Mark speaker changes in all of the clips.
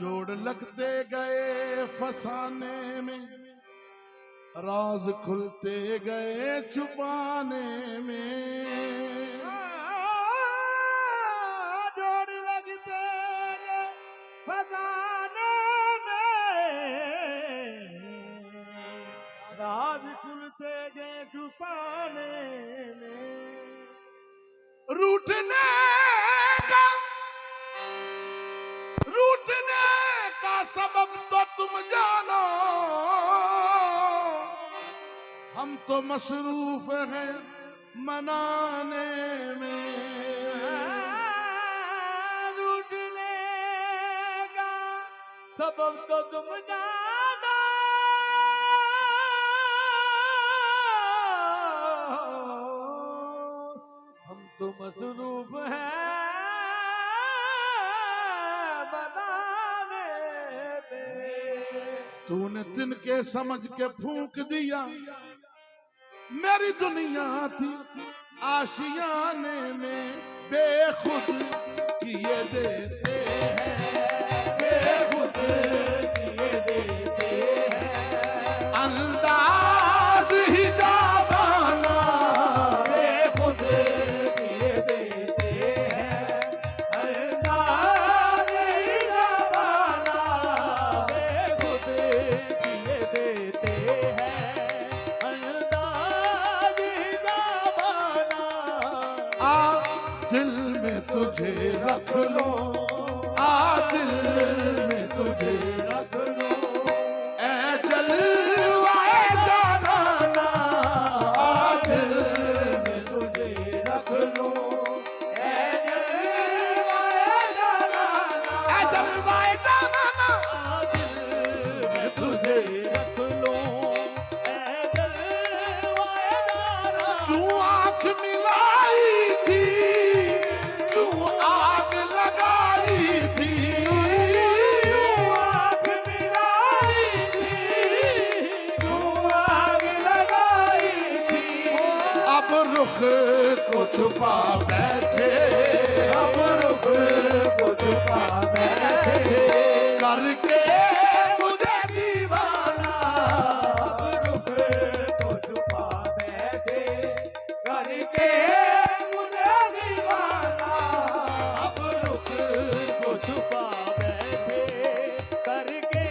Speaker 1: जोड़ लगते गए फसाने में, राज खुलते गए छुपाने में।
Speaker 2: जोड़ लगते गए फसाने में, राज खुलते गए छुपाने में।
Speaker 1: रूठने का सबब तो तुम जानो, हम तो मसरूफ हैं मनाने में।
Speaker 2: रूठने का सबब तो तुम जानो, हम तो मसरूफ हैं बनाने में।
Speaker 1: तूने तिनके समझ के फूंक दिया, मेरी दुनिया थी आशियाने में। बेखुद किए देते हैं, बेखुद
Speaker 2: किए देते हैं,
Speaker 1: अंदाज ही जाबाना,
Speaker 2: बेखुद किए देते हैं, अंदाज ही जाबाना, बेखुद किए देते हैं, अंदाज ही जाबाना।
Speaker 1: आ दिल में तुझे रख लो, आ दिल में तुझे
Speaker 2: रख लो,
Speaker 1: ऐ जलवाए जानाना, आ दिल में
Speaker 2: तुझे रख लो, ऐ जलवाए जानाना,
Speaker 1: ऐ जलवाए जानाना,
Speaker 2: दिल
Speaker 1: मैं तुझे
Speaker 2: रख लो, ऐ जलवाए जानाना।
Speaker 1: क्यों आंख मिलाई थी, क्यों आग लगाई थी,
Speaker 2: क्यों आग मिलाई थी, क्यों आग लगाई थी।
Speaker 1: अब रुख को छुपा बैठे,
Speaker 2: अब रुख को छुपा बैठे,
Speaker 1: करके मुझे दीवाना।
Speaker 2: अब रुख को छुपा बैठे, करके मुझे दीवाना।
Speaker 1: अब रुख को
Speaker 2: छुपा बैठे, करके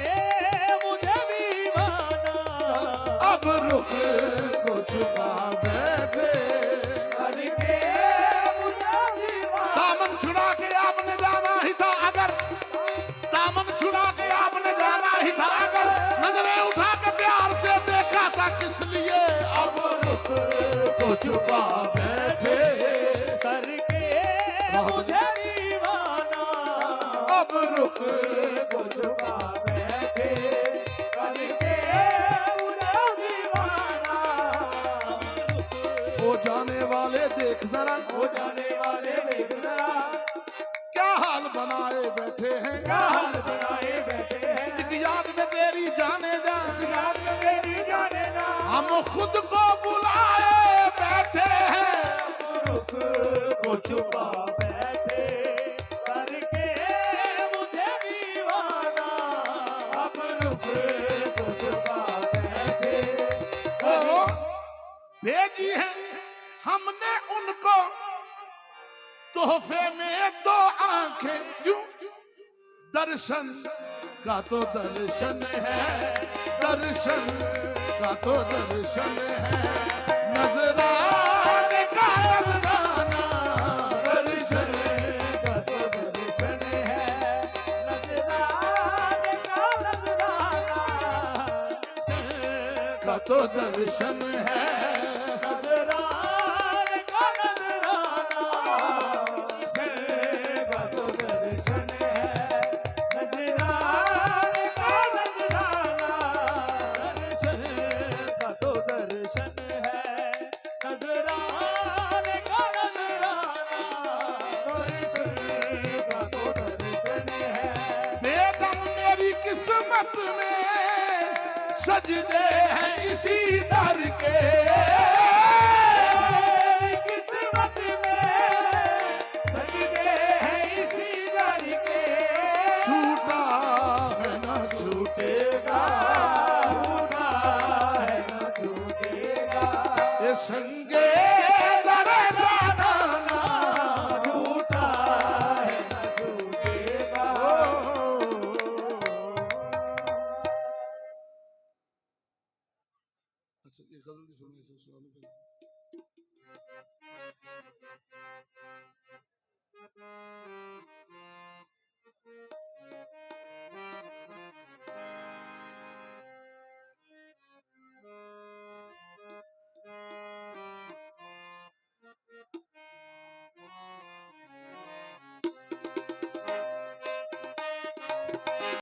Speaker 2: मुझे दीवाना।
Speaker 1: अब रुख को छुपा बैठे,
Speaker 2: करके मुझे दीवाना।
Speaker 1: दामन छुड़ा के आपने जाना ही था अगर, दामन छुड़ा के आपने जाना ही था अगर, नजरें उठा के प्यार से देखा था किस लिए। अब
Speaker 2: रुख
Speaker 1: को छुपा बैठे,
Speaker 2: करके मुझे दीवाना।
Speaker 1: अब रुख
Speaker 2: को छुपा बैठे, करके मुझे दीवाना।
Speaker 1: वो जाने वाले देख जरा,
Speaker 2: हो जाने वाले देख जरा,
Speaker 1: क्या हाल बनाए बैठे हैं।
Speaker 2: क्या हाल बनाए बैठे हैं।
Speaker 1: एक याद में तेरी जाने जा,
Speaker 2: याद में तेरी जाने ना,
Speaker 1: हम खुद को बुलाए बैठे हैं।
Speaker 2: रुख को छुपा बैठे, करके मुझे दीवाना। अब रुख को छुपा बैठे,
Speaker 1: ओ भेजी है हमने उनको तोहफे में दो आंखें, क्यों दर्शन का तो दर्शन है, दर्शन का तो दर्शन है, नजराने का नजराना, दर्शन
Speaker 2: का तो दर्शन है, नजराने का नजराना।
Speaker 1: का तो दर्शन है।
Speaker 2: नजराने का नजराना, का तो दर्शन है, नजराने का नजराना। का तो दर्शन है, नजराने का नजराना। का तो दर्शन है।
Speaker 1: बेदम मेरी किस्मत में सजदे हैं इसी दर के,
Speaker 2: किस्मत में सजदे हैं इसी दर के।
Speaker 1: छूटा संगे दरे जाना ना
Speaker 2: झूठा है न झूठेगा।
Speaker 1: अच्छा ये गजल दी सुनाई तो सुनाने पे